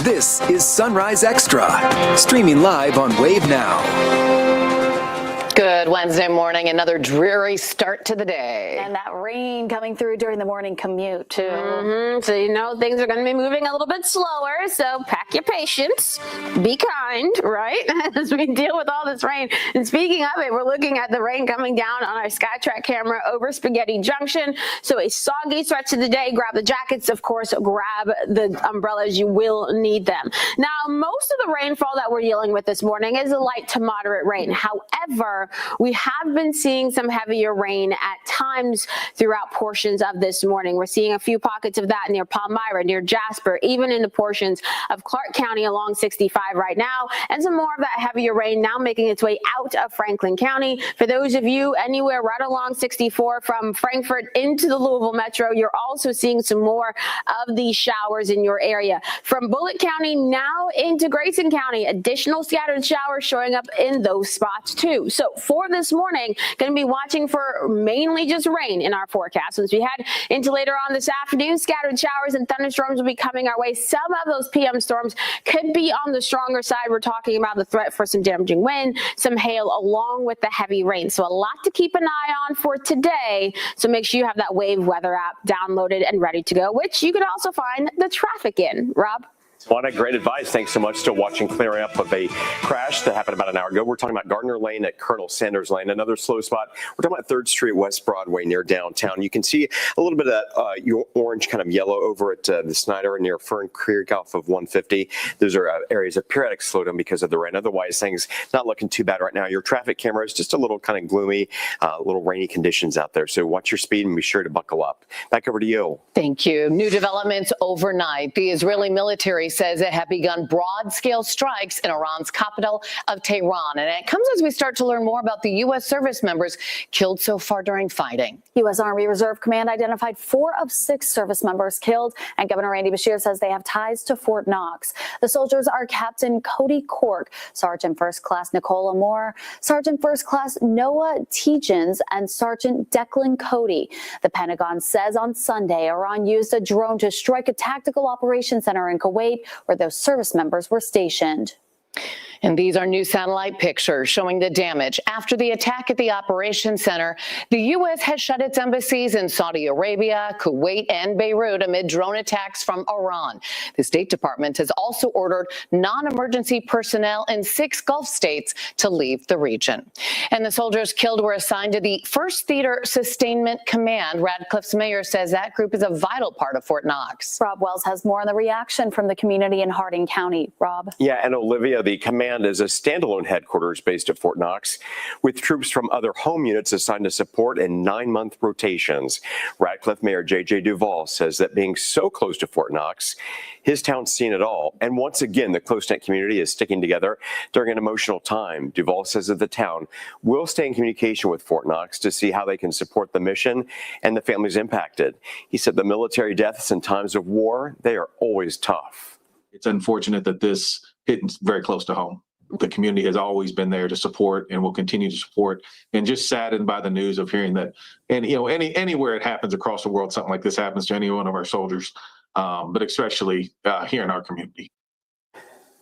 This is Sunrise Extra, streaming live on Wave Now. Good Wednesday morning, another dreary start to the day. And that rain coming through during the morning commute, too. So, you know, things are going to be moving a little bit slower, so pack your patience. Be kind, right, as we deal with all this rain. And speaking of it, we're looking at the rain coming down on our SkyTrack camera over Spaghetti Junction. So a soggy stretch of the day. Grab the jackets, of course, grab the umbrellas. You will need them. Now, most of the rainfall that we're dealing with this morning is a light to moderate rain. However, we have been seeing some heavier rain at times throughout portions of this morning. We're seeing a few pockets of that near Palmyra, near Jasper, even in the portions of Clark County along 65 right now, and some more of that heavier rain now making its way out of Franklin County. For those of you anywhere right along 64 from Frankfort into the Louisville Metro, you're also seeing some more of these showers in your area. From Bullitt County now into Grayson County, additional scattered showers showing up in those spots too. So for this morning, going to be watching for mainly just rain in our forecast. As we head into later on this afternoon, scattered showers and thunderstorms will be coming our way. Some of those PM storms could be on the stronger side. We're talking about the threat for some damaging wind, some hail, along with the heavy rain. So a lot to keep an eye on for today. So make sure you have that Wave weather app downloaded and ready to go, which you can also find the traffic in. Rob? Juana, great advice. Thanks so much. Still watching clearing up of a crash that happened about an hour ago. We're talking about Gardner Lane at Colonel Sanders Lane, another slow spot. We're talking about 3rd Street West Broadway near downtown. You can see a little bit of your orange kind of yellow over at the Snyder near Fern Creek off of 150. Those are areas of periodic slowdown because of the rain. Otherwise, things not looking too bad right now. Your traffic camera is just a little kind of gloomy, little rainy conditions out there. So watch your speed and be sure to buckle up. Back over to you. Thank you. New developments overnight. The Israeli military says it had begun broad-scale strikes in Iran's capital of Tehran. And it comes as we start to learn more about the U.S. service members killed so far during fighting. U.S. Army Reserve Command identified 4 of 6 service members killed, and Governor Andy Beshear says they have ties to Fort Knox. The soldiers are Captain Cody Cork, Sergeant First Class Nicola Moore, Sergeant First Class Noah Tegens, and Sergeant Declan Cody. The Pentagon says on Sunday Iran used a drone to strike a tactical operations center in Kuwait where those service members were stationed. And these are new satellite pictures showing the damage. After the attack at the Operations Center, the U.S. has shut its embassies in Saudi Arabia, Kuwait, and Beirut amid drone attacks from Iran. The State Department has also ordered non-emergency personnel in 6 Gulf states to leave the region. And the soldiers killed were assigned to the 1st Theater Sustainment Command. Radcliffe's mayor says that group is a vital part of Fort Knox. Rob Wells has more on the reaction from the community in Hardin County. Rob? Yeah, and Olivia, the command is a standalone headquarters based at Fort Knox, with troops from other home units assigned to support in 9-month rotations. Radcliffe Mayor J.J. Duvall says that being so close to Fort Knox, his town's seen it all. And once again, the close-knit community is sticking together during an emotional time. Duvall says that the town will stay in communication with Fort Knox to see how they can support the mission and the families impacted. He said the military deaths in times of war, they are always tough. It's unfortunate that this hit very close to home. The community has always been there to support and will continue to support, and just saddened by the news of hearing that, and anywhere it happens across the world, something like this happens to any one of our soldiers, but especially here in our community.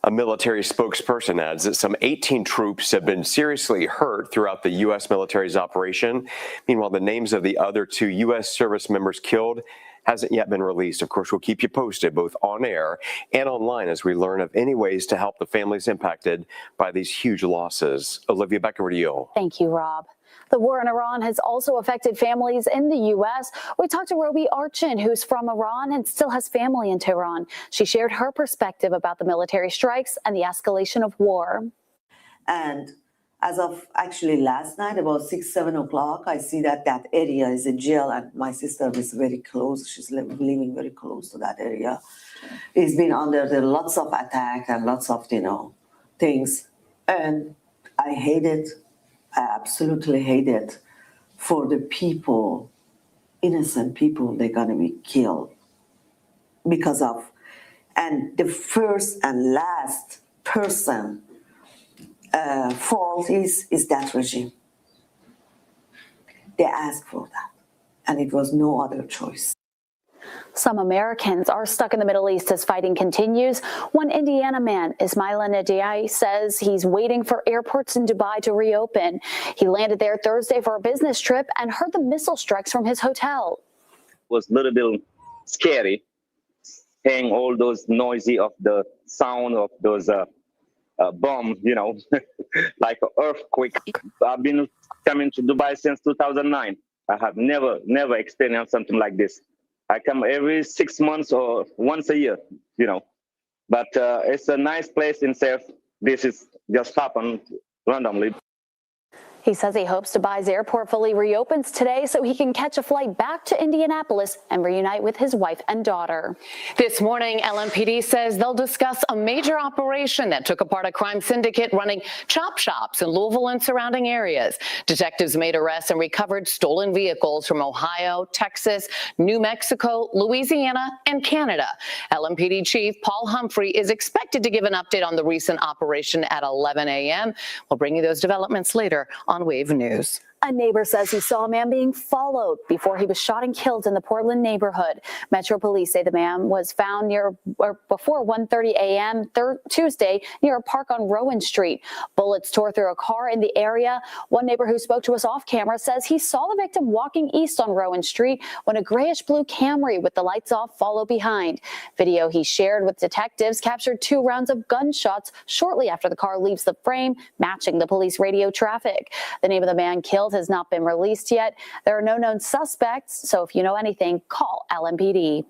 A military spokesperson adds that some 18 troops have been seriously hurt throughout the U.S. military's operation. Meanwhile, the names of the other 2 U.S. service members killed hasn't yet been released. Of course, we'll keep you posted both on air and online as we learn of any ways to help the families impacted by these huge losses. Olivia, back over to you. Thank you, Rob. The war in Iran has also affected families in the U.S. We talked to Roby Archin, who's from Iran and still has family in Tehran. She shared her perspective about the military strikes and the escalation of war. And as of actually last night, about 6-7 o'clock, I see that area is a jail, and my sister is very close. She's living very close to that area. It's been under lots of attack and lots of, things. And I hate it. I absolutely hate it for the people, innocent people, they're going to be killed because of, and the first and last person fault is that regime. They asked for that, and it was no other choice. Some Americans are stuck in the Middle East as fighting continues. One Indiana man, Ismaila Nadiai, says he's waiting for airports in Dubai to reopen. He landed there Thursday for a business trip and heard the missile strikes from his hotel. It was a little bit scary, hearing all those noisy of the sound of those bomb, like an earthquake. I've been coming to Dubai since 2009. I have never experienced something like this. I come every 6 months or once a year, but it's a nice place in itself. This is just happened randomly. He says he hopes Dubai's airport fully reopens today so he can catch a flight back to Indianapolis and reunite with his wife and daughter. This morning, LMPD says they'll discuss a major operation that took apart a crime syndicate running chop shops in Louisville and surrounding areas. Detectives made arrests and recovered stolen vehicles from Ohio, Texas, New Mexico, Louisiana, and Canada. LMPD Chief Paul Humphrey is expected to give an update on the recent operation at 11 a.m. We'll bring you those developments later on Wave News. A neighbor says he saw a man being followed before he was shot and killed in the Portland neighborhood. Metro Police say the man was found before 1:30 a.m. Tuesday near a park on Rowan Street. Bullets tore through a car in the area. One neighbor who spoke to us off camera says he saw the victim walking east on Rowan Street when a grayish-blue Camry with the lights off followed behind. Video he shared with detectives captured 2 rounds of gunshots shortly after the car leaves the frame, matching the police radio traffic. The name of the man killed has not been released yet. There are no known suspects, so if you know anything, call LMPD.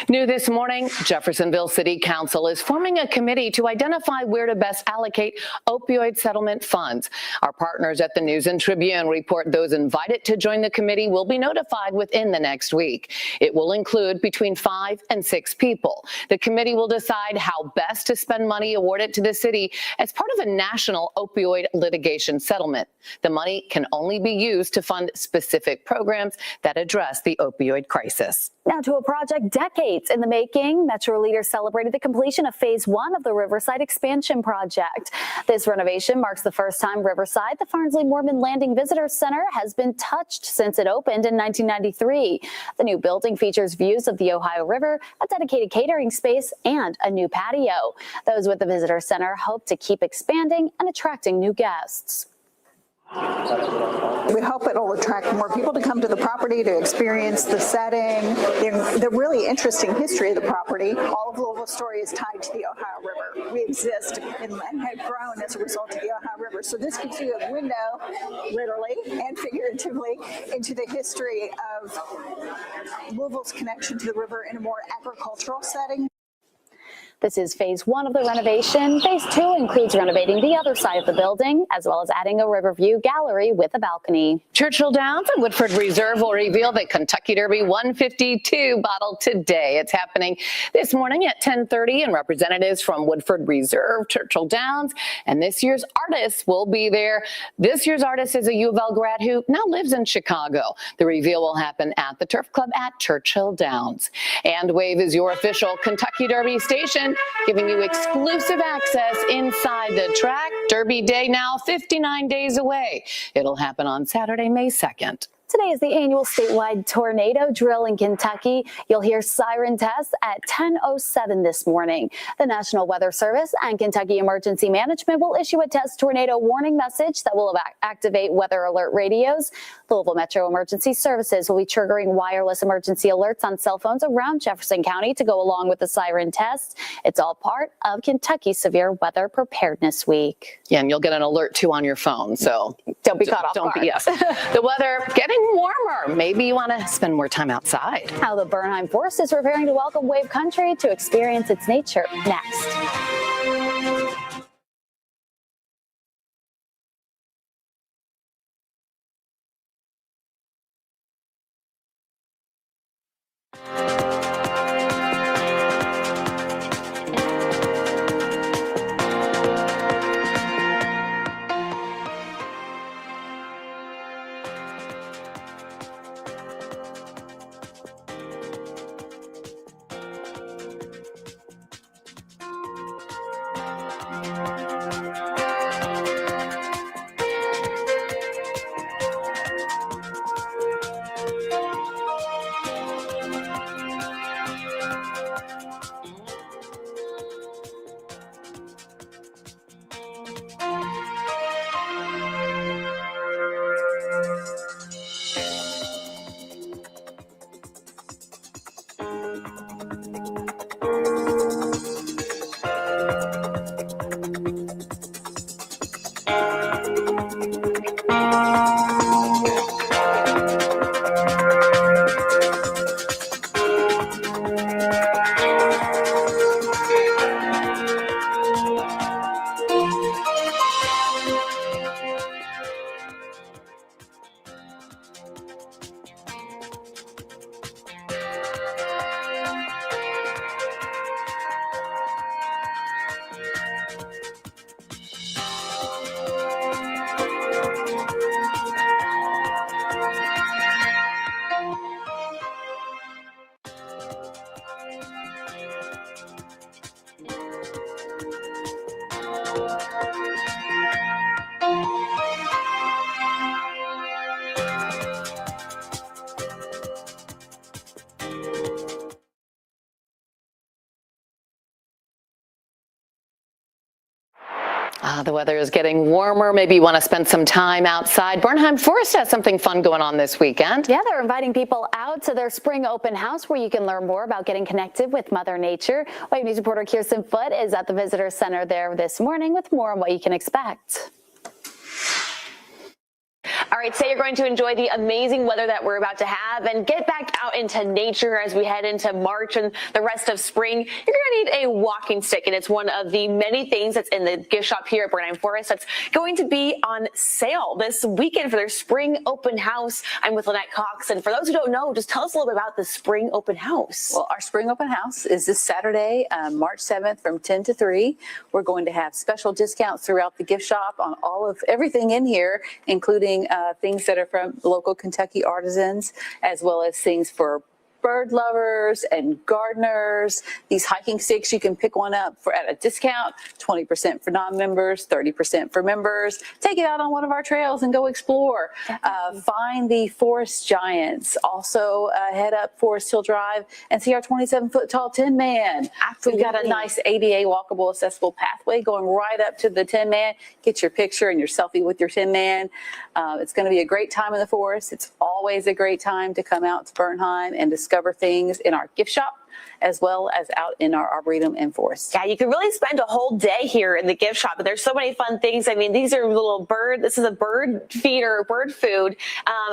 New this morning, Jeffersonville City Council is forming a committee to identify where to best allocate opioid settlement funds. Our partners at the News and Tribune report those invited to join the committee will be notified within the next week. It will include between 5 and 6 people. The committee will decide how best to spend money awarded to the city as part of a national opioid litigation settlement. The money can only be used to fund specific programs that address the opioid crisis. Now to a project decades in the making. Metro leaders celebrated the completion of phase 1 of the Riverside expansion project. This renovation marks the first time Riverside, the Farnsley-Mormon Landing Visitor Center, has been touched since it opened in 1993. The new building features views of the Ohio River, a dedicated catering space, and a new patio. Those with the Visitor Center hope to keep expanding and attracting new guests. We hope it'll attract more people to come to the property to experience the setting, the really interesting history of the property. All of Louisville's story is tied to the Ohio River. We exist and have grown as a result of the Ohio River. So this gives you a window, literally and figuratively, into the history of Louisville's connection to the river in a more agricultural setting. This is phase 1 of the renovation. Phase 2 includes renovating the other side of the building, as well as adding a Riverview gallery with a balcony. Churchill Downs and Woodford Reserve will reveal the Kentucky Derby 152 bottle today. It's happening this morning at 10:30, and representatives from Woodford Reserve, Churchill Downs, and this year's artist will be there. This year's artist is a U of L grad who now lives in Chicago. The reveal will happen at the Turf Club at Churchill Downs. And Wave is your official Kentucky Derby station, giving you exclusive access inside the track. Derby Day now 59 days away. It'll happen on Saturday, May 2nd. Today is the annual statewide tornado drill in Kentucky. You'll hear siren tests at 10:07 this morning. The National Weather Service and Kentucky Emergency Management will issue a test tornado warning message that will activate weather alert radios. Louisville Metro Emergency Services will be triggering wireless emergency alerts on cell phones around Jefferson County to go along with the siren test. It's all part of Kentucky's Severe Weather Preparedness Week. Yeah, and you'll get an alert too on your phone, so don't be caught off guard. Yes. The weather getting warmer. Maybe you want to spend more time outside. How the Bernheim Forest is preparing to welcome Wave Country to experience its nature next. The weather is getting warmer. Maybe you want to spend some time outside. Bernheim Forest has something fun going on this weekend. Yeah, they're inviting people out to their spring open house where you can learn more about getting connected with Mother Nature. WAVE News reporter Kirsten Foote is at the visitor center there this morning with more on what you can expect. All right, say you're going to enjoy the amazing weather that we're about to have and get back out into nature as we head into March and the rest of spring. You're going to need a walking stick, and it's one of the many things that's in the gift shop here at Bernheim Forest that's going to be on sale this weekend for their spring open house. I'm with Lynette Cox, and for those who don't know, just tell us a little bit about the spring open house. Well, our spring open house is this Saturday, March 7th from 10 to 3. We're going to have special discounts throughout the gift shop on all of everything in here, including things that are from local Kentucky artisans, as well as things for bird lovers and gardeners. These hiking sticks, you can pick one up at a discount, 20% for non-members, 30% for members. Take it out on one of our trails and go explore. Find the forest giants. Also head up Forest Hill Drive and see our 27-foot tall Tin Man. We've got a nice ADA walkable accessible pathway going right up to the Tin Man. Get your picture and your selfie with your Tin Man. It's going to be a great time in the forest. It's always a great time to come out to Bernheim and discover things in our gift shop, as well as out in our arboretum and forest. Yeah, you could really spend a whole day here in the gift shop, but there's so many fun things. I mean, these are this is a bird feeder, bird food,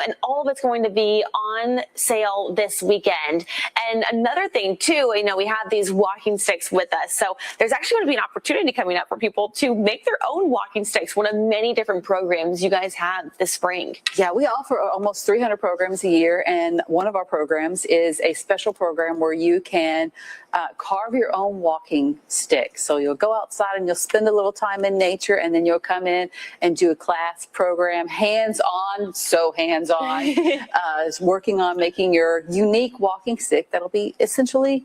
and all of it's going to be on sale this weekend. And another thing too, we have these walking sticks with us. So there's actually going to be an opportunity coming up for people to make their own walking sticks, one of many different programs you guys have this spring. Yeah, we offer almost 300 programs a year, and one of our programs is a special program where you can carve your own walking stick. So you'll go outside and you'll spend a little time in nature, and then you'll come in and do a class program, hands-on, so hands-on, working on making your unique walking stick that'll be essentially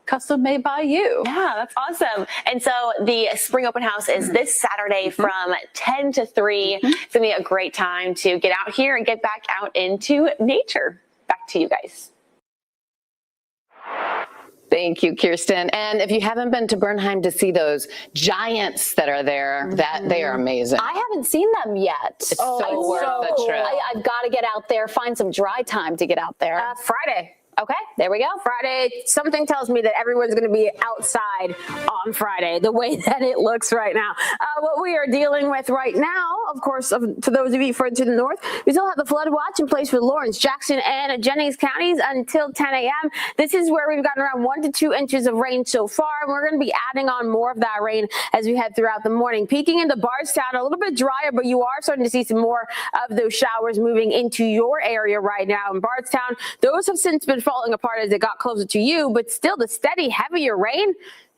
custom made by you. Yeah, that's awesome. And so the spring open house is this Saturday from 10 to 3. It's going to be a great time to get out here and get back out into nature. Back to you guys. Thank you, Kirsten. And if you haven't been to Bernheim to see those giants that are there, they are amazing. I haven't seen them yet. It's so worth the trip. I've got to get out there, find some dry time to get out there. Friday. Okay, there we go. Friday, something tells me that everyone's going to be outside on Friday, the way that it looks right now. What we are dealing with right now, of course, for those of you further to the north, we still have the flood watch in place for Lawrence, Jackson, and Jennings counties until 10 a.m. This is where we've gotten around 1 to 2 inches of rain so far, and we're going to be adding on more of that rain as we head throughout the morning. Peaking into Bardstown, a little bit drier, but you are starting to see some more of those showers moving into your area right now. In Bardstown, those have since been falling apart as it got closer to you, but still the steady, heavier rain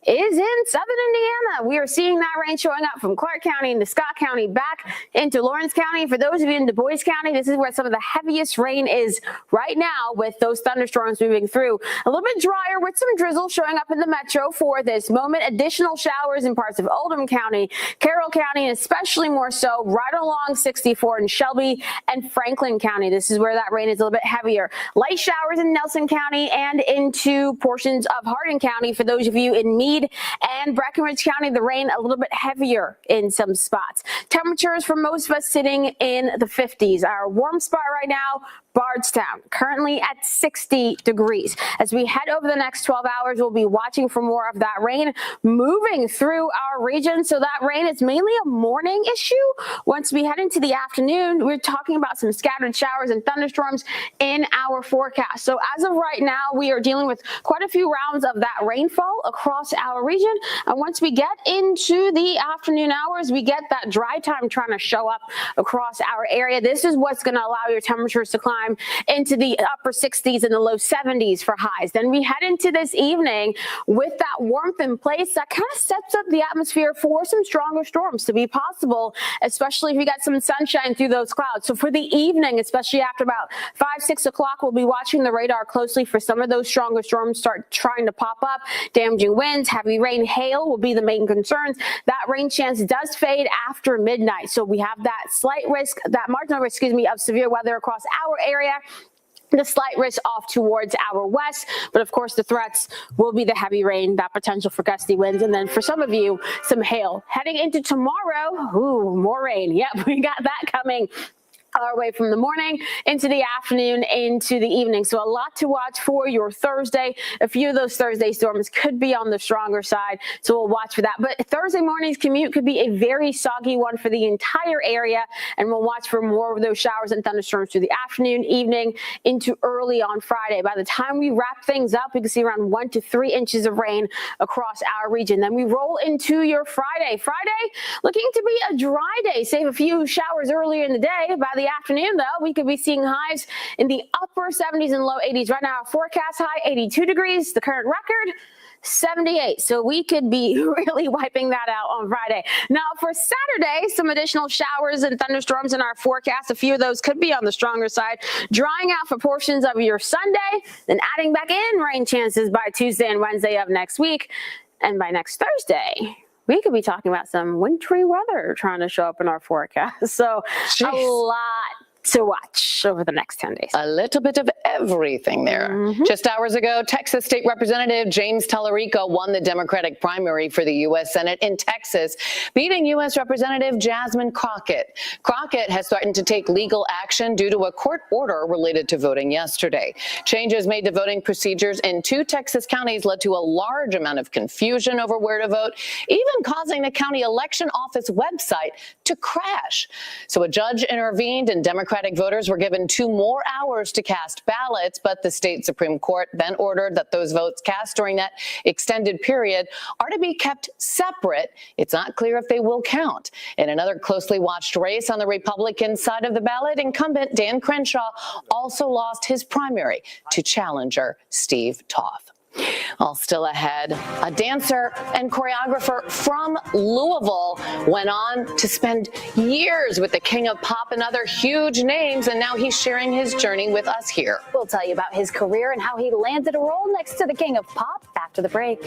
is in southern Indiana. We are seeing that rain showing up from Clark County into Scott County back into Lawrence County. For those of you in Du Bois County, this is where some of the heaviest rain is right now with those thunderstorms moving through. A little bit drier with some drizzle showing up in the metro for this moment. Additional showers in parts of Oldham County, Carroll County, and especially more so right along 64 in Shelby and Franklin County. This is where that rain is a little bit heavier. Light showers in Nelson County and into portions of Hardin County. For those of you in Meade and Breckenridge County, the rain a little bit heavier in some spots. Temperatures for most of us sitting in the 50s. Our warm spot right now, Bardstown, currently at 60 degrees. As we head over the next 12 hours, we'll be watching for more of that rain moving through our region. So that rain is mainly a morning issue. Once we head into the afternoon, we're talking about some scattered showers and thunderstorms in our forecast. So as of right now, we are dealing with quite a few rounds of that rainfall across our region. And once we get into the afternoon hours, we get that dry time trying to show up across our area. This is what's going to allow your temperatures to climb into the upper 60s and the low 70s for highs. Then we head into this evening with that warmth in place that kind of sets up the atmosphere for some stronger storms to be possible, especially if we got some sunshine through those clouds. So for the evening, especially after about 5, 6 o'clock, we'll be watching the radar closely for some of those stronger storms start trying to pop up. Damaging winds, heavy rain, hail will be the main concerns. That rain chance does fade after midnight. So we have that slight risk, that marginal risk, of severe weather across our area. the slight risk off towards our west, but of course the threats will be the heavy rain, that potential for gusty winds, and then for some of you, some hail. Heading into tomorrow, ooh, more rain. Yep, we got that coming our way from the morning into the afternoon into the evening. So a lot to watch for your Thursday. A few of those Thursday storms could be on the stronger side, so we'll watch for that. But Thursday morning's commute could be a very soggy one for the entire area, and we'll watch for more of those showers and thunderstorms through the afternoon, evening, into early on Friday. By the time we wrap things up, we can see around 1 to 3 inches of rain across our region. Then we roll into your Friday. Friday looking to be a dry day, save a few showers earlier in the day. By the afternoon, though, we could be seeing highs in the upper 70s and low 80s. Right now, our forecast high 82 degrees. The current record 78. So we could be really wiping that out on Friday. Now for Saturday, some additional showers and thunderstorms in our forecast. A few of those could be on the stronger side, drying out for portions of your Sunday, then adding back in rain chances by Tuesday and Wednesday of next week. And by next Thursday, we could be talking about some wintry weather trying to show up in our forecast. So a lot to watch over the next 10 days. A little bit of everything there. Just hours ago, Texas State Representative James Tallarico won the Democratic primary for the U.S. Senate in Texas, beating U.S. Representative Jasmine Crockett. Crockett has threatened to take legal action due to a court order related to voting yesterday. Changes made to voting procedures in 2 Texas counties led to a large amount of confusion over where to vote, even causing the county election office website to crash. So a judge intervened, and Democratic voters were given 2 more hours to cast ballots, but the state Supreme Court then ordered that those votes cast during that extended period are to be kept separate. It's not clear if they will count. In another closely watched race on the Republican side of the ballot, incumbent Dan Crenshaw also lost his primary to challenger Steve Toth. All still ahead, a dancer and choreographer from Louisville went on to spend years with the King of Pop and other huge names, and now he's sharing his journey with us here. We'll tell you about his career and how he landed a role next to the King of Pop after the break.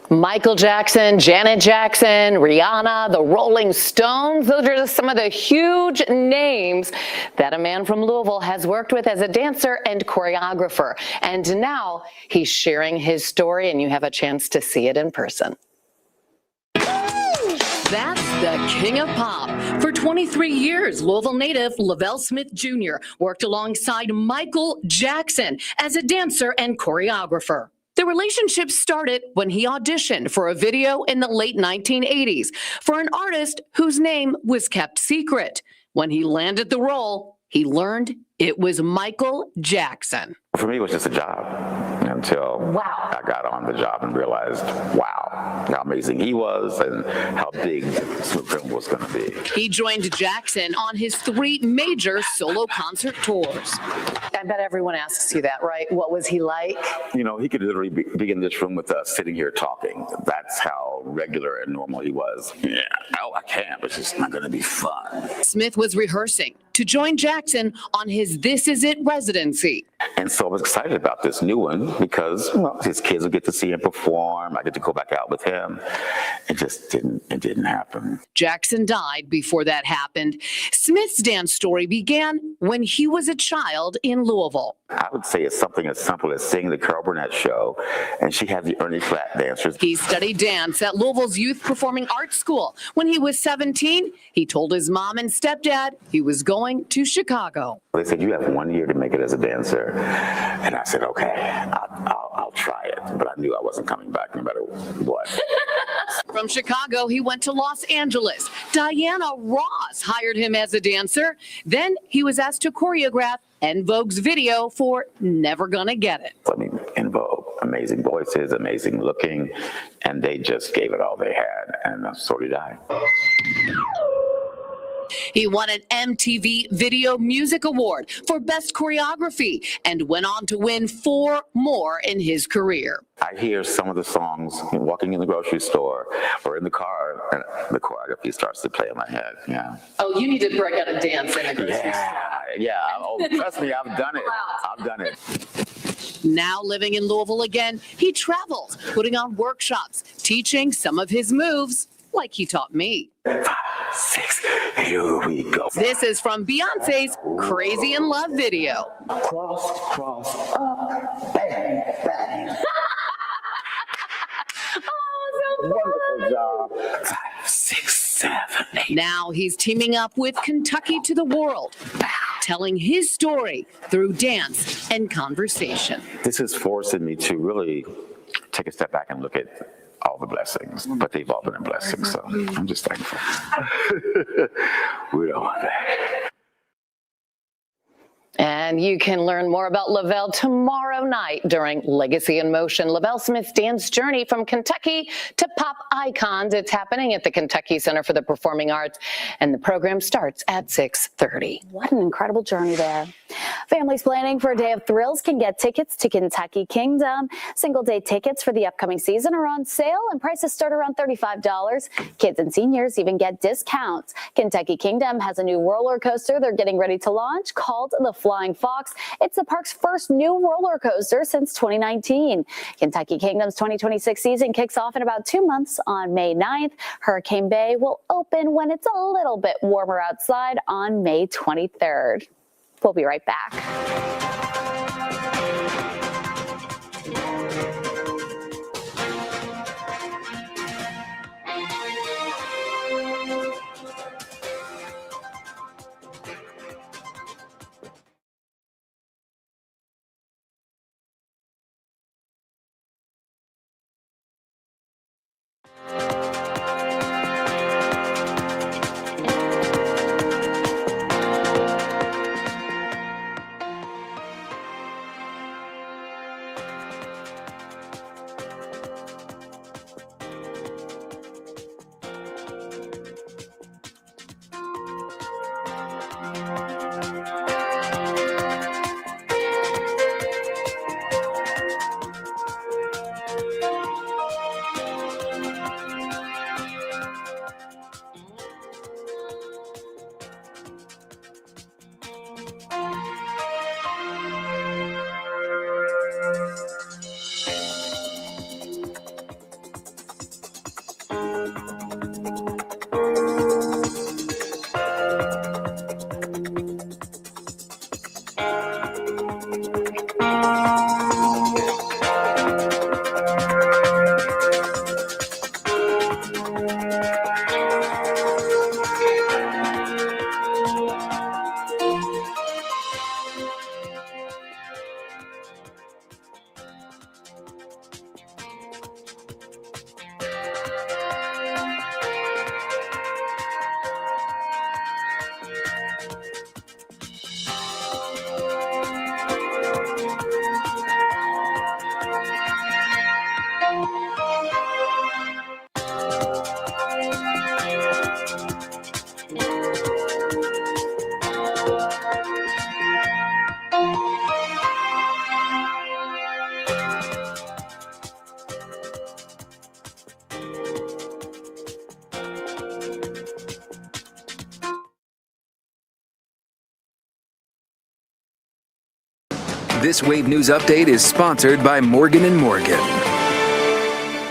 Michael Jackson, Janet Jackson, Rihanna, the Rolling Stones. Those are just some of the huge names that a man from Louisville has worked with as a dancer and choreographer. And now he's sharing his story, and you have a chance to see it in person. That's the King of Pop. For 23 years, Louisville native Lavelle Smith Jr. worked alongside Michael Jackson as a dancer and choreographer. The relationship started when he auditioned for a video in the late 1980s for an artist whose name was kept secret. When he landed the role, he learned It was Michael Jackson. For me, it was just a job until I got on the job and realized, wow, how amazing he was and how big Smooth Criminal was going to be. He joined Jackson on his 3 major solo concert tours. I bet everyone asks you that, right? What was he like? You know, he could literally be in this room with us sitting here talking. That's how regular and normal he was. Yeah, no, I can't, but it's just not going to be fun. Smith was rehearsing to join Jackson on his This Is It residency. And so I was excited about this new one because, well, his kids would get to see him perform. I get to go back out with him. It just didn't happen. Jackson died before that happened. Smith's dance story began when he was a child in Louisville. I would say it's something as simple as seeing the Carol Burnett show, and she had the Ernie Flatt dancers. He studied dance at Louisville's Youth Performing Arts School. When he was 17, he told his mom and stepdad he was going to Chicago. They said, you have 1 year to make it as a dancer. And I said, okay, I'll try it. But I knew I wasn't coming back no matter what. From Chicago, he went to Los Angeles. Diana Ross hired him as a dancer. Then he was asked to choreograph En Vogue's video for Never Gonna Get It. I mean, En Vogue, amazing voices, amazing looking, and they just gave it all they had, and so did I. He won an MTV Video Music Award for Best Choreography and went on to win 4 more in his career. I hear some of the songs walking in the grocery store or in the car, and the choreography starts to play in my head. Yeah. Oh, you need to break out a dance in the grocery store. Yeah. Oh, trust me, I've done it. I've done it. Now living in Louisville again, he travels, putting on workshops, teaching some of his moves like he taught me. 5, 6, here we go. This is from Beyonce's Crazy in Love video. Cross, up, bang, bang. Wonderful job. 5, 6, 7, 8. Now he's teaming up with Kentucky to the World, telling his story through dance and conversation. This is forcing me to really take a step back and look at all the blessings, but they've all been a blessing, so I'm just thankful. We don't want that. And you can learn more about Lavelle tomorrow night during Legacy in Motion. Lavelle Smith's dance journey from Kentucky to pop icons. It's happening at the Kentucky Center for the Performing Arts, and the program starts at 6:30. What an incredible journey there. Families planning for a day of thrills can get tickets to Kentucky Kingdom. Single-day tickets for the upcoming season are on sale, and prices start around $35. Kids and seniors even get discounts. Kentucky Kingdom has a new roller coaster they're getting ready to launch called the Flying Fox. It's the park's first new roller coaster since 2019. Kentucky Kingdom's 2026 season kicks off in about 2 months on May 9th. Hurricane Bay will open when it's a little bit warmer outside on May 23rd. We'll be right back. This Wave News Update is sponsored by Morgan & Morgan.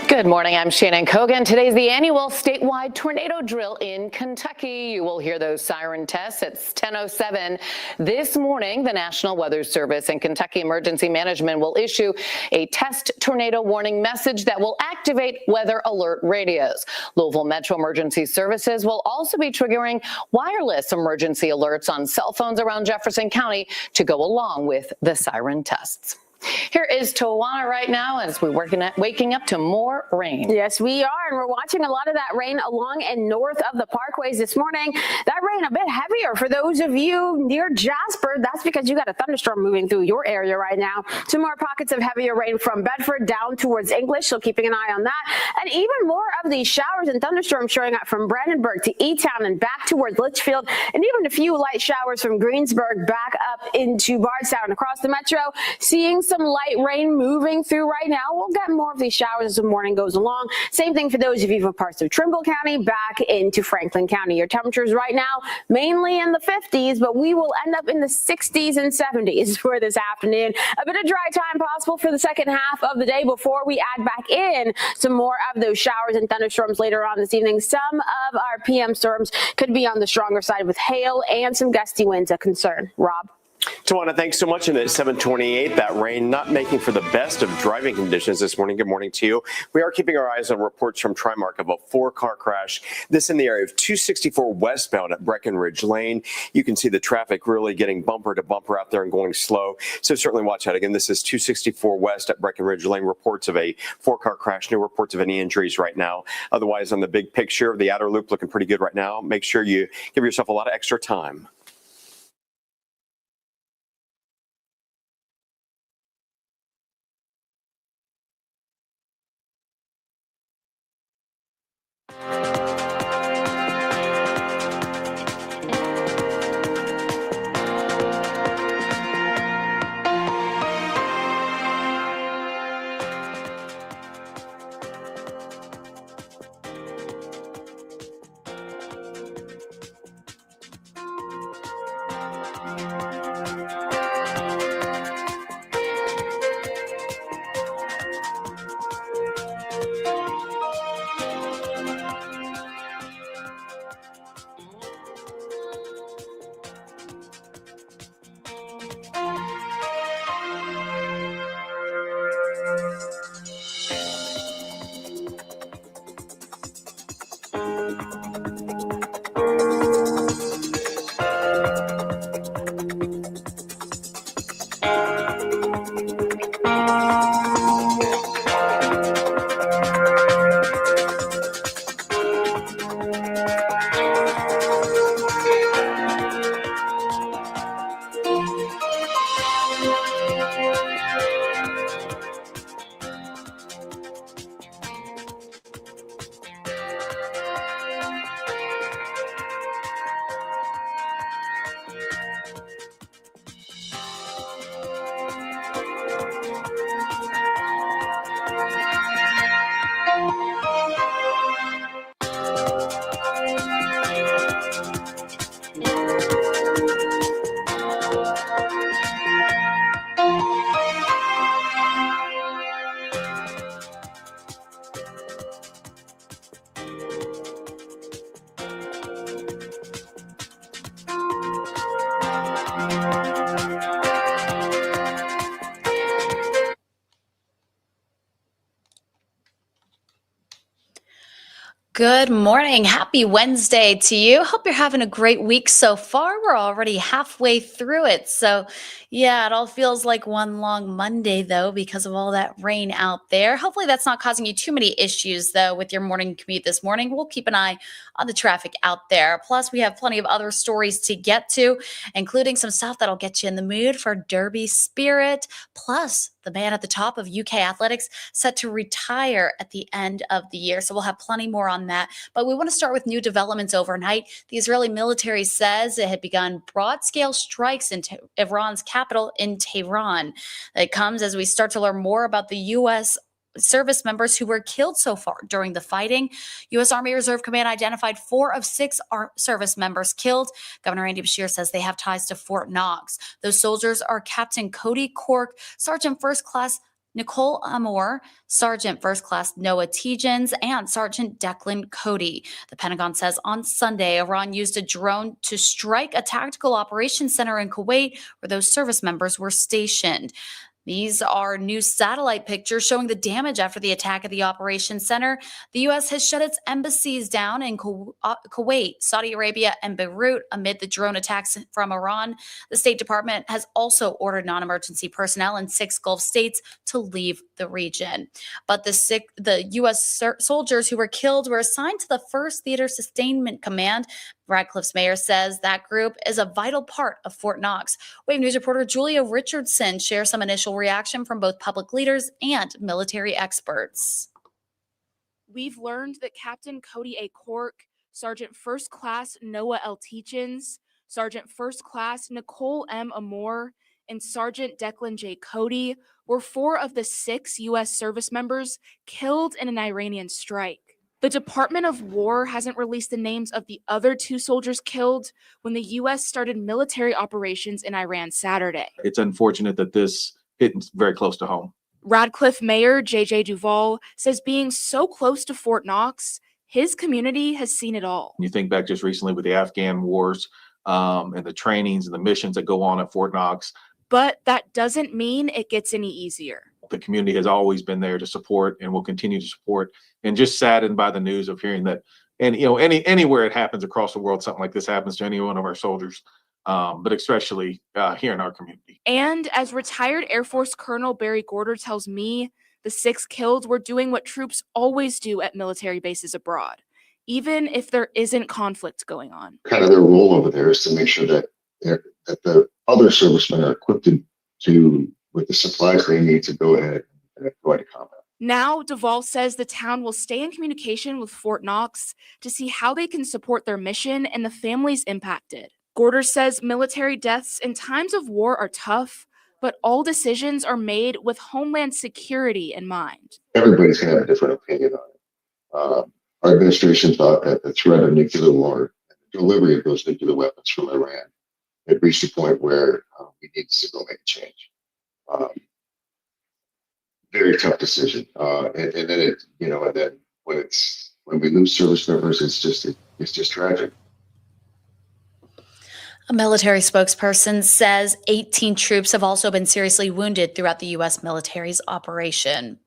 Good morning. I'm Shannon Kogan. Today's the annual statewide tornado drill in Kentucky. You will hear those siren tests at 10:07 this morning. The National Weather Service and Kentucky Emergency Management will issue a test tornado warning message that will activate weather alert radios. Louisville Metro Emergency Services will also be triggering wireless emergency alerts on cell phones around Jefferson County to go along with the siren tests. Here is Tawana right now as we're waking up to more rain. Yes, we are, and we're watching a lot of that rain along and north of the parkways this morning. That rain a bit heavier for those of you near Jasper. That's because you got a thunderstorm moving through your area right now. Two more pockets of heavier rain from Bedford down towards English, so keeping an eye on that. And even more of these showers and thunderstorms showing up from Brandenburg to E-Town and back towards Litchfield, and even a few light showers from Greensburg back up into Bardstown across the metro. Seeing some light rain moving through right now. We'll get more of these showers as the morning goes along. Same thing for those of you from parts of Trimble County back into Franklin County. Your temperatures right now mainly in the 50s, but we will end up in the 60s and 70s for this afternoon. A bit of dry time possible for the second half of the day before we add back in some more of those showers and thunderstorms later on this evening. Some of our PM storms could be on the stronger side with hail and some gusty winds a concern. Rob? Tawana, thanks so much. And at 7:28, that rain not making for the best of driving conditions this morning. Good morning to you. We are keeping our eyes on reports from Trimark of a 4-car crash. This in the area of 264 westbound at Breckenridge Lane. You can see the traffic really getting bumper to bumper out there and going slow. So certainly watch out. Again, this is 264 west at Breckenridge Lane. Reports of a 4-car crash. No reports of any injuries right now. Otherwise, on the big picture, the outer loop looking pretty good right now. Make sure you give yourself a lot of extra time. Good morning. Happy Wednesday to you. Hope you're having a great week so far. We're already halfway through it. So yeah, it all feels like one long Monday though, because of all that rain out there. Hopefully that's not causing you too many issues though with your morning commute this morning. We'll keep an eye on the traffic out there. Plus we have plenty of other stories to get to, including some stuff that'll get you in the mood for Derby spirit. Plus the man at the top of UK athletics set to retire at the end of the year. So we'll have plenty more on that. But we want to start with new developments overnight. The Israeli military says it had begun broad-scale strikes in Iran's capital in Tehran. It comes as we start to learn more about the U.S. service members who were killed so far during the fighting. U.S. Army Reserve Command identified 4 of 6 service members killed. Governor Andy Beshear says they have ties to Fort Knox. Those soldiers are Captain Cody Cork, Sergeant First Class Nicole Amor, Sergeant First Class Noah Tegens, and Sergeant Declan Cody. The Pentagon says on Sunday, Iran used a drone to strike a tactical operations center in Kuwait where those service members were stationed. These are new satellite pictures showing the damage after the attack at the operations center. The U.S. has shut its embassies down in Kuwait, Saudi Arabia, and Beirut amid the drone attacks from Iran. The State Department has also ordered non-emergency personnel in 6 Gulf states to leave the region. But the U.S. soldiers who were killed were assigned to the 1st Theater Sustainment Command. Radcliffe's mayor says that group is a vital part of Fort Knox. Wave News reporter Julia Richardson shares some initial reaction from both public leaders and military experts. We've learned that Captain Cody A. Cork, Sergeant First Class Noah L. Tegens, Sergeant First Class Nicole M. Amor, and Sergeant Declan J. Cody were 4 of the 6 U.S. service members killed in an Iranian strike. The Department of War hasn't released the names of the other 2 soldiers killed when the U.S. started military operations in Iran Saturday. It's unfortunate that this hit very close to home. Radcliffe Mayor J.J. Duvall says being so close to Fort Knox, his community has seen it all. You think back just recently with the Afghan wars and the trainings and the missions that go on at Fort Knox. But that doesn't mean it gets any easier. The community has always been there to support and will continue to support, and just saddened by the news of hearing that, and anywhere it happens across the world, something like this happens to any one of our soldiers, but especially here in our community. And as retired Air Force Colonel Barry Gorder tells me, the 6 killed were doing what troops always do at military bases abroad, even if there isn't conflict going on. Kind of their role over there is to make sure that the other servicemen are equipped with the supplies they need to go ahead and go into combat. Now, Duvall says the town will stay in communication with Fort Knox to see how they can support their mission and the families impacted. Gorder says military deaths in times of war are tough, but all decisions are made with Homeland Security in mind. Everybody's going to have a different opinion on it. Our administration thought that the threat of nuclear war and the delivery of those nuclear weapons from Iran had reached a point where we needed to go make a change. Very tough decision. And then and then when we lose service members, it's just tragic. A military spokesperson says 18 troops have also been seriously wounded throughout the U.S. military's operation.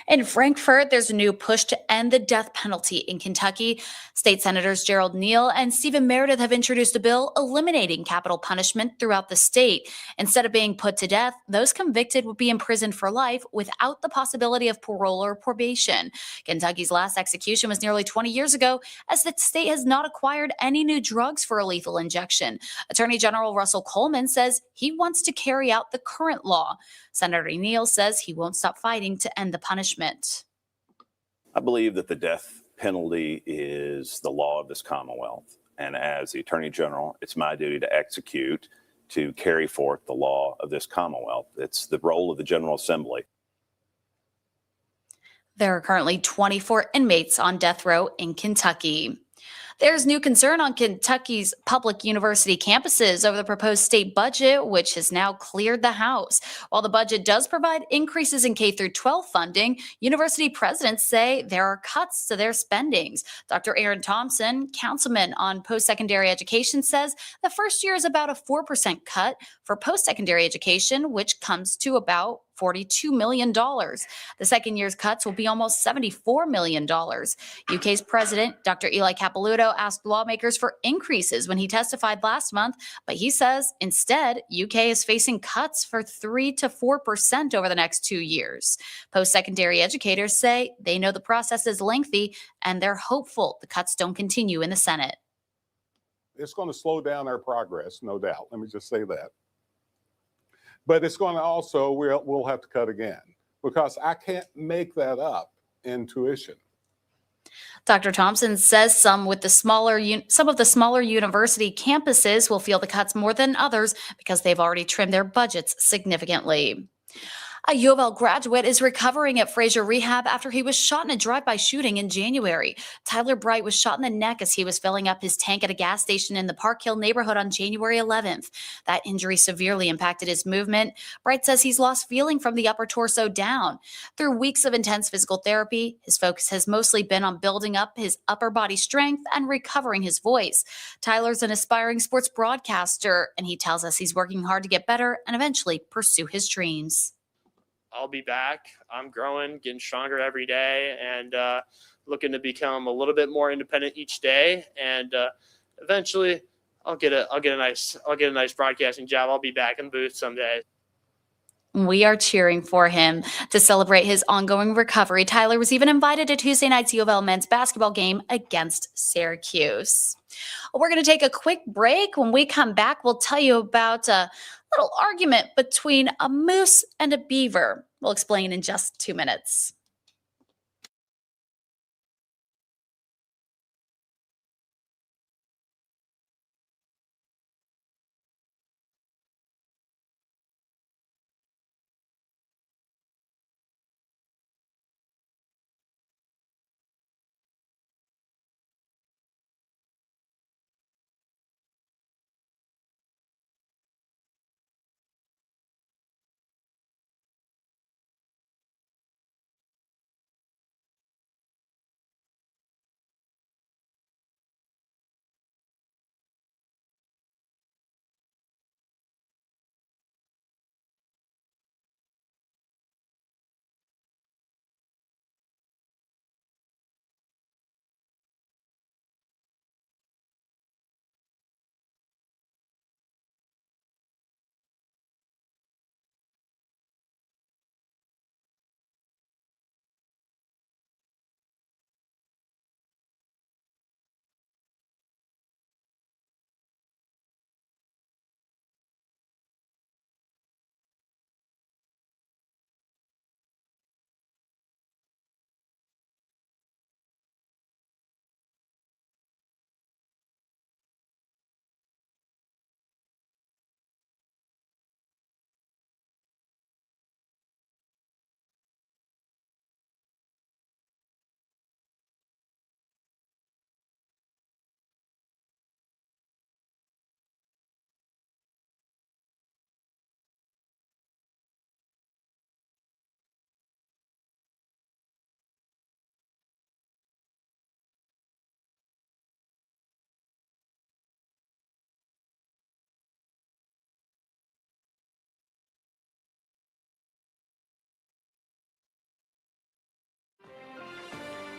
In Frankfurt, there's a new push to end the death penalty in Kentucky. State Senators Gerald Neal and Stephen Meredith have introduced a bill eliminating capital punishment throughout the state. Instead of being put to death, those convicted would be imprisoned for life without the possibility of parole or probation. Kentucky's last execution was nearly 20 years ago, as the state has not acquired any new drugs for a lethal injection. Attorney General Russell Coleman says he wants to carry out the current law. Senator Neal says he won't stop fighting to end the punishment. I believe that the death penalty is the law of this Commonwealth. And as the Attorney General, it's my duty to execute, to carry forth the law of this Commonwealth. It's the role of the General Assembly. There are currently 24 inmates on death row in Kentucky. There's new concern on Kentucky's public university campuses over the proposed state budget, which has now cleared the House. While the budget does provide increases in K-12 funding, university presidents say there are cuts to their spendings. Dr. Aaron Thompson, councilman on post-secondary education, says the first year is about a 4% cut for post-secondary education, which comes to about $42 million. The second year's cuts will be almost $74 million. UK's president, Dr. Eli Capilouto, asked lawmakers for increases when he testified last month, but he says instead, UK is facing cuts for 3 to 4% over the next 2 years. Post-secondary educators say they know the process is lengthy and they're hopeful the cuts don't continue in the Senate. It's going to slow down our progress, no doubt. Let me just say that. But it's going to also, we'll have to cut again, because I can't make that up in tuition. Dr. Thompson says some of the smaller university campuses will feel the cuts more than others because they've already trimmed their budgets significantly. A U of L graduate is recovering at Fraser Rehab after he was shot in a drive-by shooting in January. Tyler Bright was shot in the neck as he was filling up his tank at a gas station in the Park Hill neighborhood on January 11th. That injury severely impacted his movement. Bright says he's lost feeling from the upper torso down. Through weeks of intense physical therapy, his focus has mostly been on building up his upper body strength and recovering his voice. Tyler's an aspiring sports broadcaster, and he tells us he's working hard to get better and eventually pursue his dreams. I'll be back. I'm growing, getting stronger every day, and looking to become a little bit more independent each day. And eventually, I'll get a nice broadcasting job. I'll be back in the booth someday. We are cheering for him. To celebrate his ongoing recovery, Tyler was even invited to Tuesday night's U of L men's basketball game against Syracuse. We're going to take a quick break. When we come back, we'll tell you about a little argument between a moose and a beaver. We'll explain in just 2 minutes.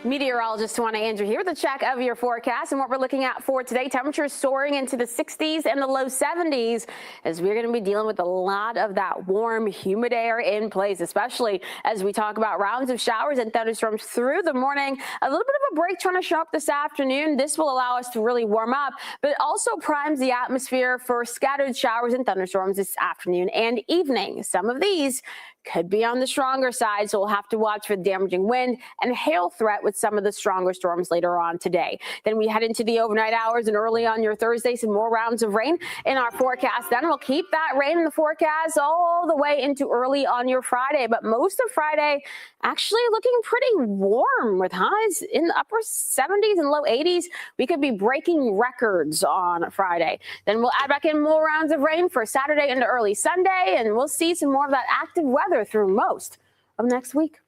Meteorologist Tawana Andrew here with a check of your forecast and what we're looking at for today. Temperatures soaring into the 60s and the low 70s as we're going to be dealing with a lot of that warm, humid air in place, especially as we talk about rounds of showers and thunderstorms through the morning. A little bit of a break trying to show up this afternoon. This will allow us to really warm up, but it also primes the atmosphere for scattered showers and thunderstorms this afternoon and evening. Some of these could be on the stronger side, so we'll have to watch for the damaging wind and hail threat with some of the stronger storms later on today. Then we head into the overnight hours and early on your Thursday, some more rounds of rain in our forecast. Then we'll keep that rain in the forecast all the way into early on your Friday, but most of Friday actually looking pretty warm with highs in the upper 70s and low 80s. We could be breaking records on Friday. Then we'll add back in more rounds of rain for Saturday into early Sunday, and we'll see some more of that active weather through most of next week.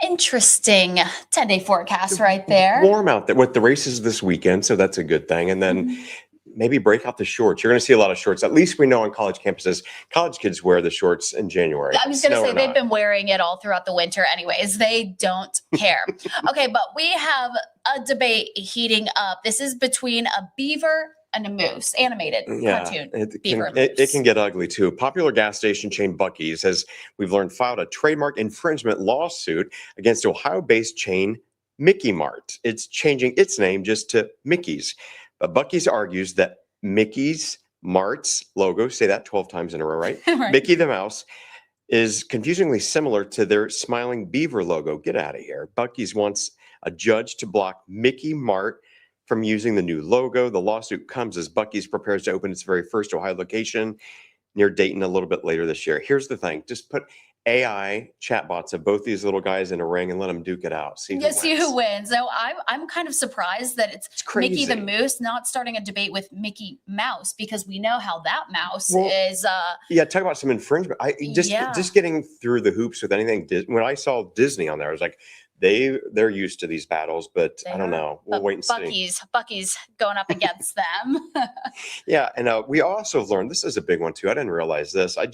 Interesting 10-day forecast right there. Warm out there with the races this weekend, so that's a good thing. And then maybe break out the shorts. You're going to see a lot of shorts. At least we know on college campuses, college kids wear the shorts in January. I was going to say they've been wearing it all throughout the winter anyways. They don't care. Okay, but we have a debate heating up. This is between a beaver and a moose, animated cartoon. It can get ugly too. Popular gas station chain Buc-ee's, as we've learned, filed a trademark infringement lawsuit against Ohio-based chain Mickey Mart. It's changing its name just to Mickey's. But Buc-ee's argues that Mickey's Mart's logo, say that 12 times in a row, right? Right. Mickey the Mouse is confusingly similar to their smiling beaver logo. Get out of here. Buc-ee's wants a judge to block Mickey Mart from using the new logo. The lawsuit comes as Buc-ee's prepares to open its very first Ohio location near Dayton a little bit later this year. Here's the thing. Just put AI chatbots of both these little guys in a ring and let them duke it out. See who wins. So I'm kind of surprised that it's Mickey the crazy. Moose not starting a debate with Mickey Mouse, because we know how that mouse Well, is. Yeah, talk about some infringement. Yeah. Just getting through the hoops with anything. When I saw Disney on there, I was like, they're used to these battles, but I don't know. We'll wait and see. Bucky's going up against them. Yeah, and we also have learned, this is a big one too. I didn't realize this. I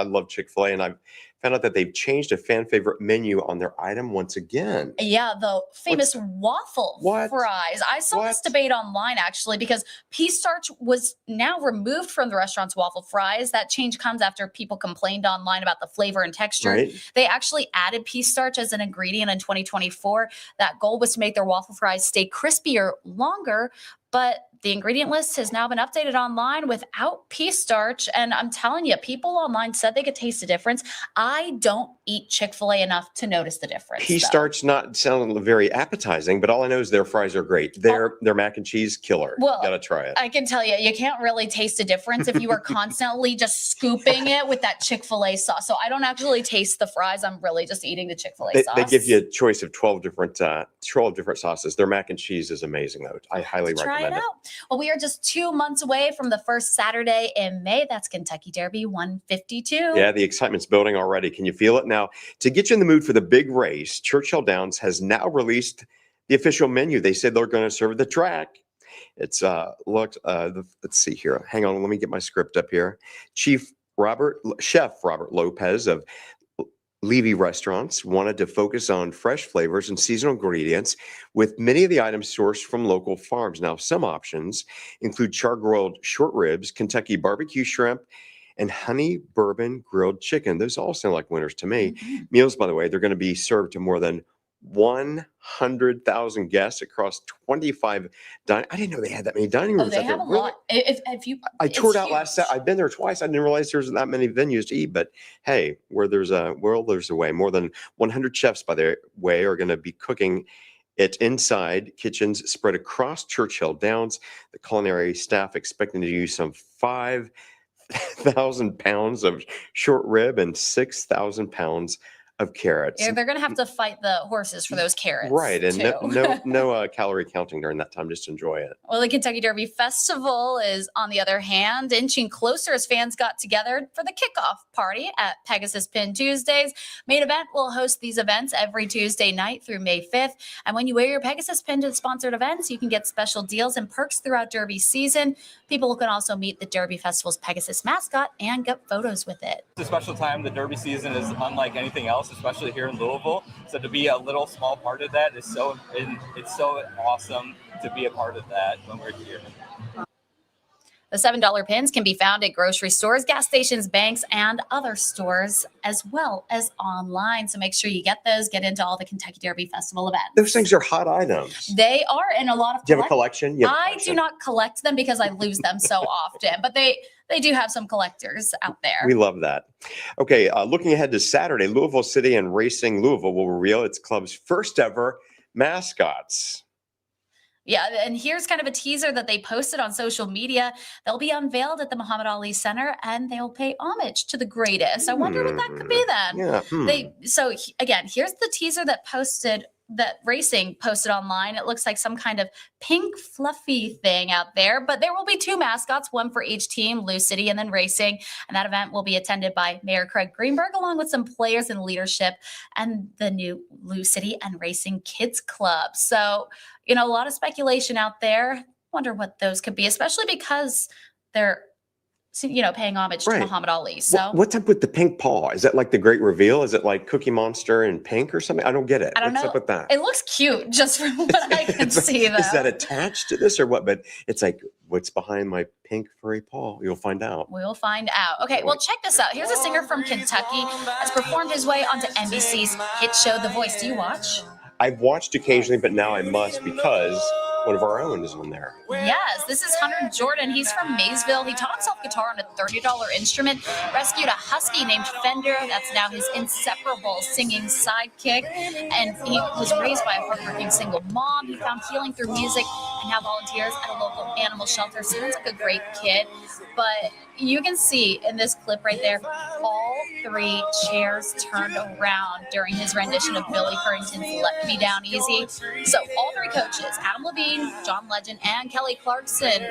love Chick-fil-A, and I found out that they've changed a fan favorite menu on their item once again. Yeah, the famous waffle fries. I saw this debate online actually, because pea starch was now removed from the restaurant's waffle fries. That change comes after people complained online about the flavor and texture. Right. They actually added pea starch as an ingredient in 2024. That goal was to make their waffle fries stay crispier longer, but the ingredient list has now been updated online without pea starch. And I'm telling you, people online said they could taste the difference. I don't eat Chick-fil-A enough to notice the difference. Pea though. starch not sounding very appetizing, but all I know is their fries are great. Their mac and cheese killer. Well, Gotta try it. I can tell you, you can't really taste a difference if you are constantly just scooping it with that Chick-fil-A sauce. So I don't actually taste the fries. I'm really just eating the Chick-fil-A sauce. They give you a choice of 12 different sauces. Their mac and cheese is amazing though. I highly Try it recommend it. out. Well, we are just 2 months away from the first Saturday in May. That's Kentucky Derby 152. Yeah, the excitement's building already. Can you feel it now? To get you in the mood for the big race, Churchill Downs has now released the official menu. They said they're going to serve the track. It's let's see here. Hang on, let me get my script up here. Chef Robert Lopez of Levy Restaurants wanted to focus on fresh flavors and seasonal ingredients, with many of the items sourced from local farms. Now, some options include char-grilled short ribs, Kentucky barbecue shrimp, and honey bourbon grilled chicken. Those all sound like winners to me. Meals, by the way, they're going to be served to more than 100,000 guests across 25 I didn't know they had that many dining rooms. They out have there. a lot. If you, I it's toured out huge. last Saturday. I've been there twice. I didn't realize there's that many venues to eat, but hey, where there's a way. More than 100 chefs, by the way, are going to be cooking it inside kitchens spread across Churchill Downs. The culinary staff expecting to use some 5,000 pounds of short rib and 6,000 pounds of carrots. Yeah, they're going to have to fight the horses for those carrots. Right, and too. no calorie counting during that time. Just enjoy it. Well, the Kentucky Derby Festival is, on the other hand, inching closer as fans got together for the kickoff party at Pegasus Pin Tuesdays. Main Event will host these events every Tuesday night through May 5th. And when you wear your Pegasus Pin to sponsored events, you can get special deals and perks throughout Derby season. People can also meet the Derby Festival's Pegasus mascot and get photos with it. It's a special time. The Derby season is unlike anything else, especially here in Louisville. So to be a little small part of that is it's so awesome to be a part of that when we're here. The $7 pins can be found at grocery stores, gas stations, banks, and other stores, as well as online. So make sure you get those, get into all the Kentucky Derby Festival events. Those things are hot items. They are in a lot of. Do you have a collection? You have a I collection. do not collect them because I lose them so often, but they do have some collectors out there. We love that. Okay, looking ahead to Saturday, Louisville City and Racing Louisville will reveal its club's first ever mascots. Yeah, and here's kind of a teaser that they posted on social media. They'll be unveiled at the Muhammad Ali Center, and they'll pay homage to the greatest. I wonder what that could be then. Yeah. Again, here's the teaser that Racing posted online. It looks like some kind of pink fluffy thing out there, but there will be 2 mascots, one for each team, Lou City and then Racing. And that event will be attended by Mayor Craig Greenberg, along with some players and leadership and the new Lou City and Racing Kids Club. So, a lot of speculation out there. Wonder what those could be, especially because they're, paying homage to Muhammad Ali. So What's up with the pink paw? Is that like the great reveal? Is it like Cookie Monster and pink or something? I don't get it. I don't What's know. up with that? It looks cute just from what I can see, though. Is that attached to this or what? But it's like, what's behind my pink furry paw? You'll find out. We'll find out. Okay, well, check this out. Here's a singer from Kentucky has performed his way onto NBC's hit show, The Voice. Do you watch? I've watched occasionally, but now I must because one of our own is on there. Yes, this is Hunter Jordan. He's from Maysville. He taught himself guitar on a $30 instrument, rescued a husky named Fender. That's now his inseparable singing sidekick. And he was raised by a hardworking single mom. He found healing through music, and and have volunteers at a local animal shelter. Seems like a great kid, but you can see in this clip right there, all 3 chairs turned around during his rendition of Billy Currington's Let Me Down Easy. So all 3 coaches, Adam Levine, John Legend, and Kelly Clarkson,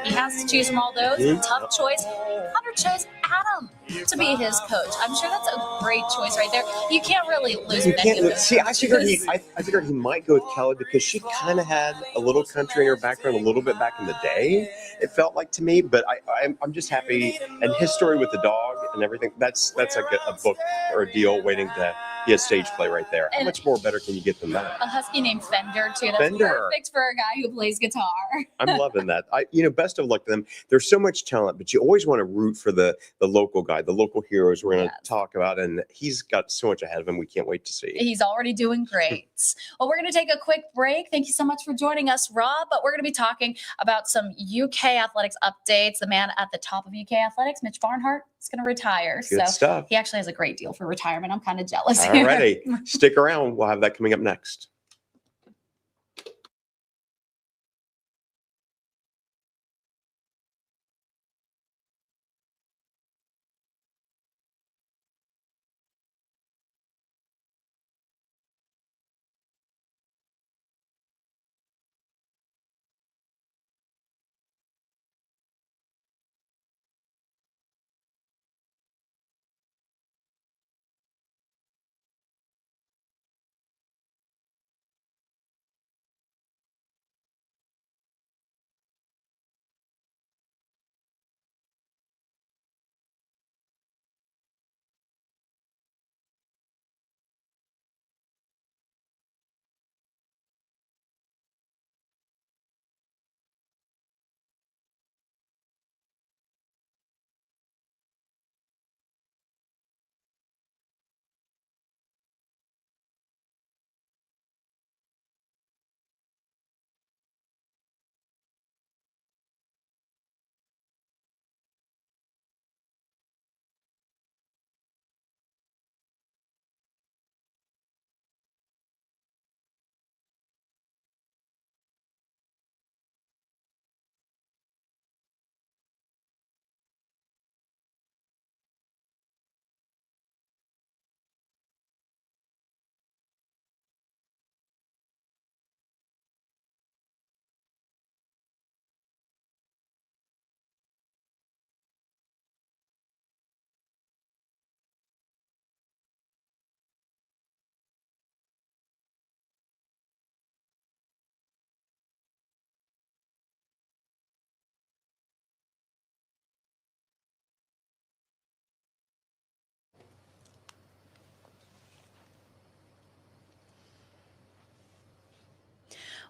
he has to choose from all those. Tough choice. Hunter chose Adam to be his coach. I'm sure that's a great choice right there. You can't really lose You with any of can't those see. I figured coaches. I figured he might go with Kelly because she kind of had a little country in her background, a little bit back in the day. It felt like to me, but I'm just happy. And his story with the dog and everything, that's like a book or a deal waiting to be a stage play right there. How And- much more better can you get than that? A husky named Fender too. That's Fender. perfect for a guy who plays guitar. I'm loving that. Best of luck to them. There's so much talent, but you always want to root for the local guy, the local heroes we're going to talk about, and he's got so much ahead of him. We can't wait to see. He's already doing great. Well, we're going to take a quick break. Thank you so much for joining us, Rob. But we're going to be talking about some UK athletics updates. The man at the top of UK athletics, Mitch Barnhart, is going to retire. Good stuff. He actually has a great deal for retirement. I'm kind of jealous. All righty. Stick around. We'll have that coming up next.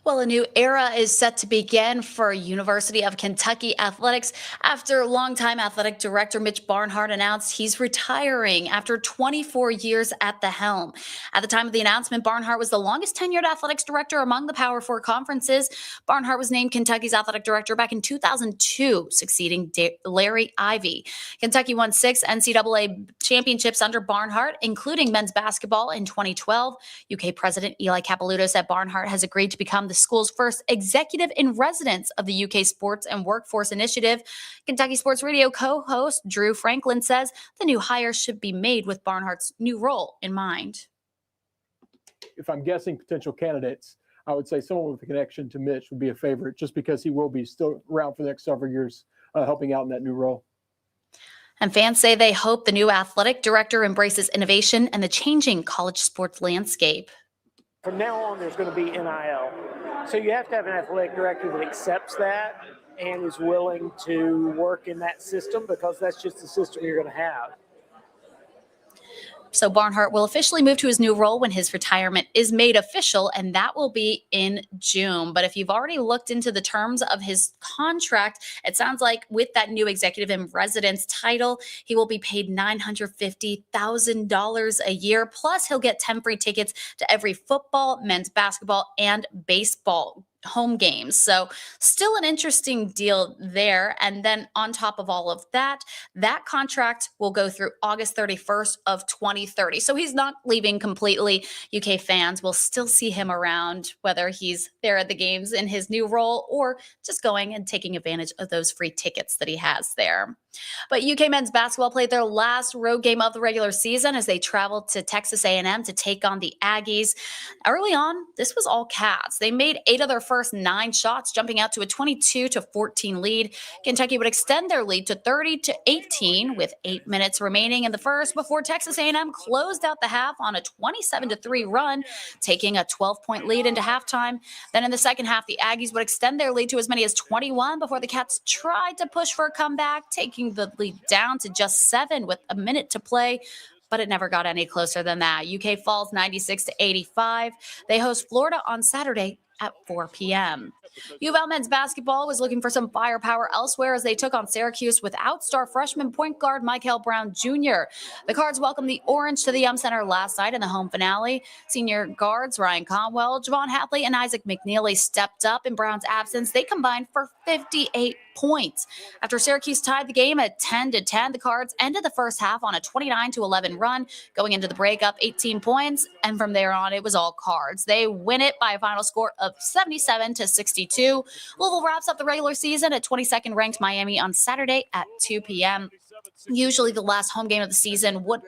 Well, a new era is set to begin for University of Kentucky athletics after longtime athletic director Mitch Barnhart announced he's retiring after 24 years at the helm. At the time of the announcement, Barnhart was the longest tenured athletics director among the Power Four conferences. Barnhart was named Kentucky's athletic director back in 2002, succeeding Larry Ivey. Kentucky won 6 NCAA championships under Barnhart, including men's basketball in 2012. UK President Eli Capilouto said Barnhart has agreed to become the school's first executive in residence of the UK Sports and Workforce Initiative. Kentucky Sports Radio co-host Drew Franklin says the new hire should be made with Barnhart's new role in mind. If I'm guessing potential candidates, I would say someone with a connection to Mitch would be a favorite just because he will be still around for the next several years helping out in that new role. And fans say they hope the new athletic director embraces innovation and the changing college sports landscape. From now on, there's going to be NIL. So you have to have an athletic director that accepts that and is willing to work in that system because that's just the system you're going to have. So Barnhart will officially move to his new role when his retirement is made official, and that will be in June. But if you've already looked into the terms of his contract, it sounds like with that new executive in residence title, he will be paid $950,000 a year. Plus, he'll get 10 free tickets to every football, men's basketball, and baseball home games. So still an interesting deal there. And then on top of all of that, that contract will go through August 31st of 2030. So he's not leaving completely. UK fans will still see him around, whether he's there at the games in his new role or just going and taking advantage of those free tickets that he has there. But UK men's basketball played their last road game of the regular season as they traveled to Texas A&M to take on the Aggies. Early on, this was all Cats. They made 8 of their first 9 shots, jumping out to a 22-14 lead. Kentucky would extend their lead to 30-18 with 8 minutes remaining in the first before Texas A&M closed out the half on a 27-3 run, taking a 12-point lead into halftime. Then in the second half, the Aggies would extend their lead to as many as 21 before the Cats tried to push for a comeback, taking the lead down to just 7 with a minute to play, but it never got any closer than that. UK falls 96-85. They host Florida on Saturday at 4 p.m. U of L men's basketball was looking for some firepower elsewhere as they took on Syracuse without star freshman point guard Michael Brown Jr. The Cards welcomed the Orange to the Yum Center last night in the home finale. Senior guards Ryan Conwell, Javon Hatley, and Isaac McNeely stepped up in Brown's absence. They combined for 58 points. After Syracuse tied the game at 10-10, the Cards ended the first half on a 29-11 run, going into the break up 18 points, and from there on, it was all Cards. They win it by a final score of 77-62. Louisville wraps up the regular season at 22nd ranked Miami on Saturday at 2 p.m. Usually the last home game of the season would,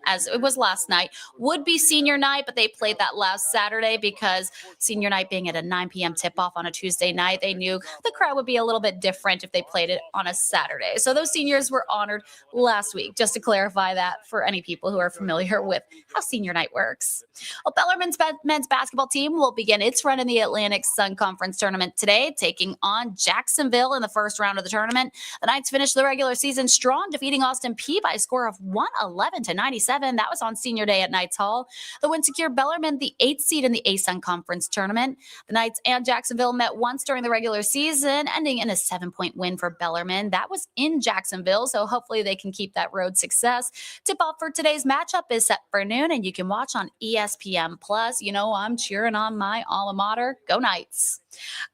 as it was last night, would be senior night, but they played that last Saturday because senior night being at a 9 p.m. tip-off on a Tuesday night, they knew the crowd would be a little bit different if they played it on a Saturday. So those seniors were honored last week, just to clarify that for any people who are familiar with how senior night works. Well, Bellarmine's men's basketball team will begin its run in the Atlantic Sun Conference tournament today, taking on Jacksonville in the first round of the tournament. The Knights finished the regular season strong, defeating Austin Peay by a score of 111-97. That was on senior day at Knights Hall. The win secured Bellarmine the 8th seed in the ASUN Conference tournament. The Knights and Jacksonville met once during the regular season, ending in a 7-point win for Bellarmine. That was in Jacksonville, so hopefully they can keep that road success. Tip-off for today's matchup is set for noon, and you can watch on ESPN+. I'm cheering on my alma mater. Go Knights.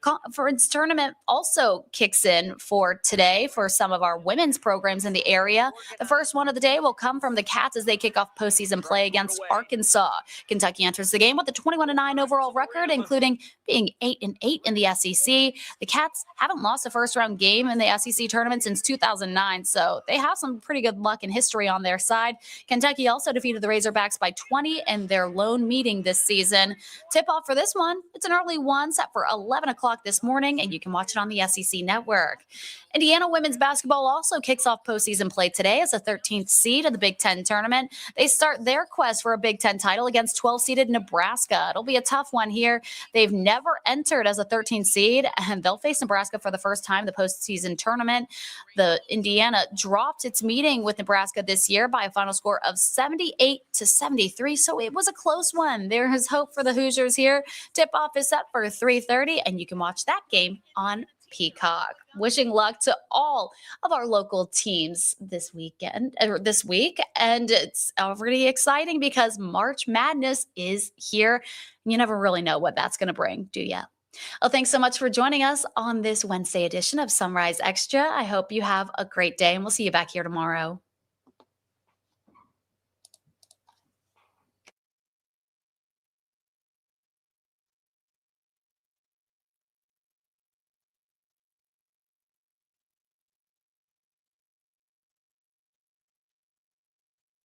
Conference tournament also kicks in for today for some of our women's programs in the area. The first one of the day will come from the Cats as they kick off postseason play against Arkansas. Kentucky enters the game with a 21-9 overall record, including being 8-8 in the SEC. The Cats haven't lost a first-round game in the SEC tournament since 2009, so they have some pretty good luck and history on their side. Kentucky also defeated the Razorbacks by 20 in their lone meeting this season. Tip-off for this one, it's an early one set for 11 o'clock this morning, and you can watch it on the SEC network. Indiana women's basketball also kicks off postseason play today as a 13th seed in the Big Ten tournament. They start their quest for a Big Ten title against 12-seeded Nebraska. It'll be a tough one here. They've never entered as a 13th seed, and they'll face Nebraska for the first time in the postseason tournament. The Indiana dropped its meeting with Nebraska this year by a final score of 78-73, so it was a close one. There is hope for the Hoosiers here. Tip-off is set for 3:30, and you can watch that game on Peacock. Wishing luck to all of our local teams this week, and it's already exciting because March Madness is here. You never really know what that's going to bring, do you? Well, thanks so much for joining us on this Wednesday edition of Sunrise Extra. I hope you have a great day, and we'll see you back here tomorrow.